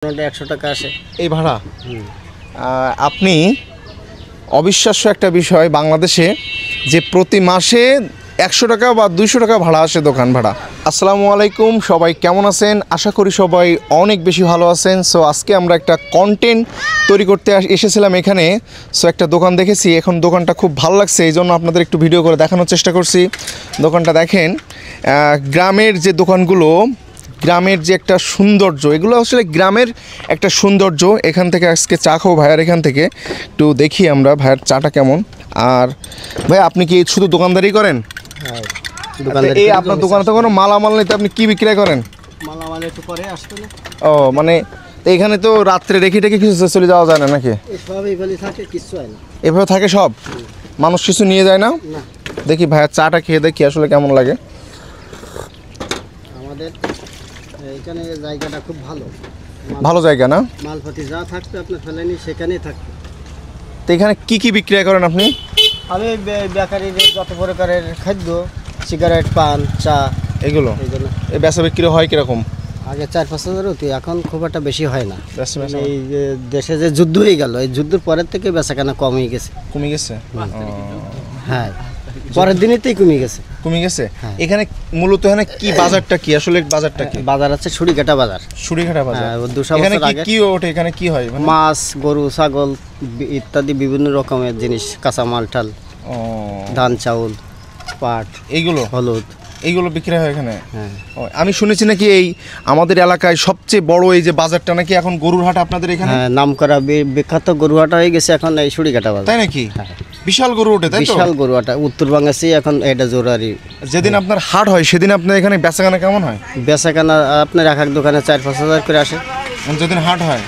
100 টাকা আসে এই ভাড়া। আপনি অবিশ্বাস্য একটা বিষয় বাংলাদেশে যে প্রতি মাসে 100 টাকা বা 200 টাকা ভাড়া আসে দোকান ভাড়া। আসসালামু আলাইকুম, সবাই কেমন আছেন? আশা করি সবাই অনেক বেশি ভালো আছেন। সো আজকে আমরা একটা কন্টেন্ট তৈরি করতে এসেছিলাম এখানে। সো একটা দোকান দেখেছি, এখন দোকানটা খুব ভালো লাগছে, এই জন্য আপনাদের একটু ভিডিও করে দেখানোর চেষ্টা করছি। দোকানটা দেখেন, গ্রামের যে দোকানগুলো, গ্রামের যে একটা সৌন্দর্য, এগুলো আসলে গ্রামের একটা সৌন্দর্য। এখান থেকে আজকে চা খাবো ভাইয়ার এখান থেকে, একটু দেখি আমরা ভাইয়ার চাটা কেমন। আর ভাই, আপনি কি শুধু দোকানদারি করেন? এই আপনার দোকানে তো কোনো মালামাল নেই, তো আপনি কি বিক্রয় করেন? মালামাল একটু পরে আসতো না। ও মানে এখানে তো রাত্রে রেখে টেখে কিছু চলে যাওয়া যায় না নাকি? সব এইভাবে থাকে, কিছু হয় না। এভাবে থাকে সব? মানুষ কিছু নিয়ে যায় না? না। দেখি ভাইয়ার চাটা খেয়ে দেখি আসলে কেমন লাগে। আমাদের এখানে জায়গাটা খুব ভালো, ভালো জায়গা না? মালপাতি যা থাকবে আপনার ফেলেনি সেখানেই থাকবে। তো এখানে কি কি বিক্রয় করেন আপনি? আমি বেকারির যত প্রকারের খাদ্য, সিগারেট, পান, চা, এগুলো এইগুলো। এই বেচা বিক্রি হয় কিরকম? আগে 4-5 হাজার হতো, এখন খুব একটা বেশি হয় না। বেচা মানে এই যে দেশে যে যুদ্ধ হয়ে গেল, এই যুদ্ধের পরের থেকে বেচাকেনা কম হয়ে গেছে। কমে গেছে? হ্যাঁ, পরের দিনেতেই কমে গেছে। কমে গেছে। হ্যাঁ। এখানে মূলত এখানে কি বাজারটা কি আসলে বাজারটা কি? বাজার আছে ছুরিকাটা বাজার। সুরিঘাটা বাজার। হ্যাঁ, 200 এখানে বছর কি আগে কি ওঠে? এখানে কি হয় মানে? মাছ, গরু, ছাগল ইত্যাদি বিভিন্ন রকমের জিনিস, কাঁচামাল টাল, ও, ধান, চাউল, পাট, এইগুলো হলুদ। এইগুলো বিক্রি হয় এখানে? হ্যাঁ, ও, আমি শুনেছি নাকি এই আমাদের এলাকায় সবচেয়ে বড় এই যে বাজারটা নাকি এখন গরুর হাট আপনাদের এখানে? হ্যাঁ, নাম করা বিখ্যাত গরুহাটা হয়ে গেছে এখন এই ছুরিকাটা বাজার। তাই নাকি? হ্যাঁ। বিশাল গরু ওঠে, তাই তো? বিশাল গরুহাটা উত্তরবঙ্গে এখন এটা জোরারি। যেদিন আপনার হাট হয় সেদিন আপনার এখানে বেচাকেনা কেমন হয়? বেচাকেনা আপনার এক এক দোকানে 4-5 হাজার করে আসে। যেদিন হাট হয়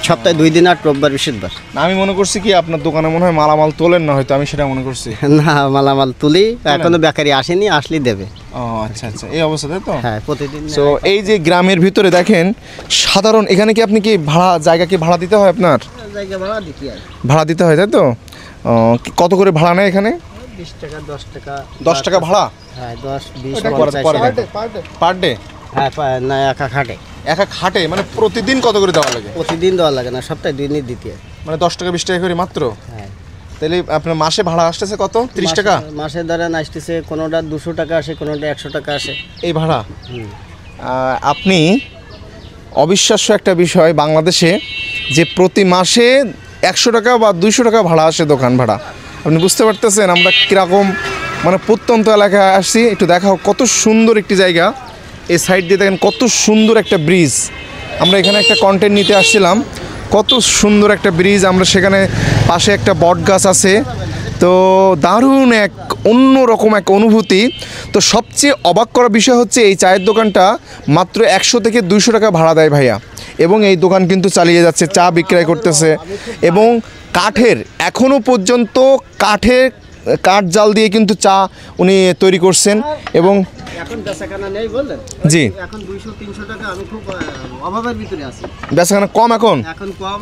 সপ্তাহে 2 দিন, আর রোববার বৃহস্পতিবার। না, আমি মনে করছি কি আপনার দোকানে মনে হয় মালামাল তোলেন না, হয়তো আমি সেটা মনে করছি। না, মালামাল তুলি, এখনো বেকারি আসেনি, আসলেই দেবে। ও আচ্ছা আচ্ছা, এই অবস্থা তাই তো? হ্যাঁ, প্রতিদিন। সো এই যে গ্রামের ভিতরে দেখেন সাধারণ, এখানে কি আপনি কি ভাড়া, জায়গা কি ভাড়া দিতে হয় আপনার? জায়গা ভাড়া দিতে হয়। ভাড়া দিতে হয় তাই তো? কত করে ভাড়া নেয় এখানে? 20 টাকা, 10 টাকা। 10 টাকা ভাড়া? হ্যাঁ, 10, 20, পার ডে? হ্যাঁ, না, একা খাটে। এক এক হাটে মানে প্রতিদিন কত করে দেওয়া লাগে? প্রতিদিন দেওয়া লাগে না, সপ্তাহে 2 দিন দিতে হয়। মানে 10 টাকা 20 টাকা করে মাত্র? হ্যাঁ। তাহলে আপনার মাসে ভাড়া আসতেছে কত? 30 টাকা? মাসে ধরেন আসতেছে, কোনোটা 200 টাকা আসে, কোনোটা 100 টাকা আসে। এই ভাড়া। হুম। আপনি অবিশ্বাস্য একটা বিষয় বাংলাদেশে যে প্রতি মাসে 100 টাকা বা 200 টাকা ভাড়া আসে দোকান ভাড়া। আপনি বুঝতে পারতেছেন আমরা কীরকম মানে প্রত্যন্ত এলাকায় আসছি। একটু দেখাও কত সুন্দর একটি জায়গা। এই সাইড দিয়ে দেখেন কত সুন্দর একটা ব্রিজ। আমরা এখানে একটা কন্টেন্ট নিতে আসছিলাম, কত সুন্দর একটা ব্রিজ। আমরা সেখানে পাশে একটা বট গাছ আছে, তো দারুণ এক অন্যরকম এক অনুভূতি। তো সবচেয়ে অবাক করা বিষয় হচ্ছে এই চায়ের দোকানটা মাত্র 100 থেকে 200 টাকা ভাড়া দেয় ভাইয়া, এবং এই দোকান কিন্তু চালিয়ে যাচ্ছে, চা বিক্রয় করতেছে। এবং কাঠের, এখনও পর্যন্ত কাঠ জাল দিয়ে কিন্তু চা উনি তৈরি করছেন। এবং এখন বেচাকেনা নেই বললেন? জি, এখন 200-300 টাকা। আমি খুব অভাবের ভিতরে আছি। বেচাকেনা কম এখন? এখন কম,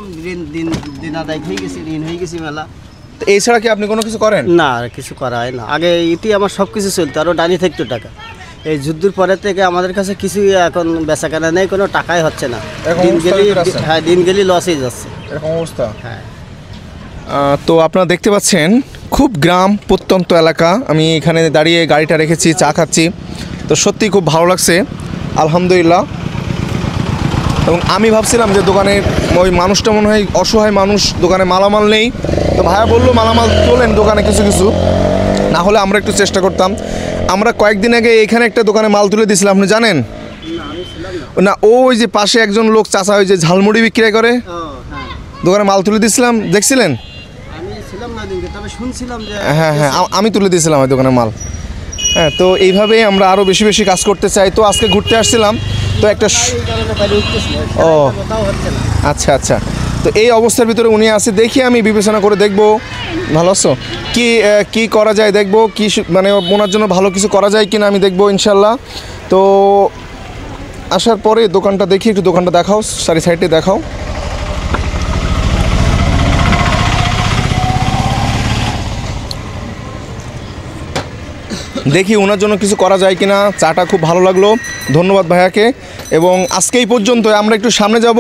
দিন আদায় হয়ে গেছে, ঋণ হয়ে গেছে মেলা। তো এছাড়া কি আপনি কোনো কিছু করেন? না, আর কিছু করা হয় না। আগে ইতি আমার সব কিছু চলতো, আরও ডানি থাকতো টাকা। এই যুদ্ধের পরের থেকে আমাদের কাছে কিছুই এখন বেচাকেনা নেই, কোনো টাকাই হচ্ছে না। এরকম দিন অবস্থার গেলি, ভিতরে আছেন? হ্যাঁ, দিন গেলি লসই যাচ্ছে। এরকম অবস্থা? হ্যাঁ। তো আপনারা দেখতে পাচ্ছেন খুব গ্রাম প্রত্যন্ত এলাকা। আমি এখানে দাঁড়িয়ে গাড়িটা রেখেছি, চা খাচ্ছি, তো সত্যি খুব ভালো লাগছে, আলহামদুলিল্লাহ। এবং আমি ভাবছিলাম যে দোকানে ওই মানুষটা মনে হয় অসহায় মানুষ, দোকানে মালামাল নেই। তো ভাইয়া বললো মালামাল তোলেন দোকানে কিছু কিছু, না হলে আমরা একটু চেষ্টা করতাম। আমরা কয়েকদিন আগে এখানে একটা দোকানে মাল তুলে দিয়েছিলাম, আপনি জানেন না? ওই যে পাশে একজন লোক চাচা ওই যে ঝালমুড়ি বিক্রয় করে, দোকানে মাল তুলে দিয়েছিলাম, দেখছিলেন? হ্যাঁ হ্যাঁ, আমি তুলে দিয়েছিলাম ওই দোকানে মাল। হ্যাঁ, তো এইভাবেই আমরা আরও বেশি বেশি কাজ করতে চাই। তো আজকে ঘুরতে আসছিলাম, তো একটা ও আচ্ছা আচ্ছা, তো এই অবস্থার ভিতরে উনি আছে, দেখি আমি বিবেচনা করে দেখবো। ভালো আছো? কি করা যায় দেখবো, কি মানে ওনার জন্য ভালো কিছু করা যায় কিনা আমি দেখবো ইনশাল্লাহ। তো আসার পরে দোকানটা দেখি, একটু দোকানটা দেখাও, সাইডে দেখাও। দেখি ওনার জন্য কিছু করা যায় কিনা। চাটা খুব ভালো লাগলো, ধন্যবাদ ভাইয়াকে। এবং আজকে এই পর্যন্ত, আমরা একটু সামনে যাব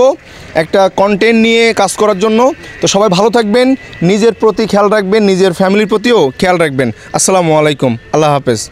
একটা কন্টেন্ট নিয়ে কাজ করার জন্য। তো সবাই ভালো থাকবেন, নিজের প্রতি খেয়াল রাখবেন, নিজের ফ্যামিলির প্রতিও খেয়াল রাখবেন। আসসালামু আলাইকুম, আল্লাহ হাফেজ।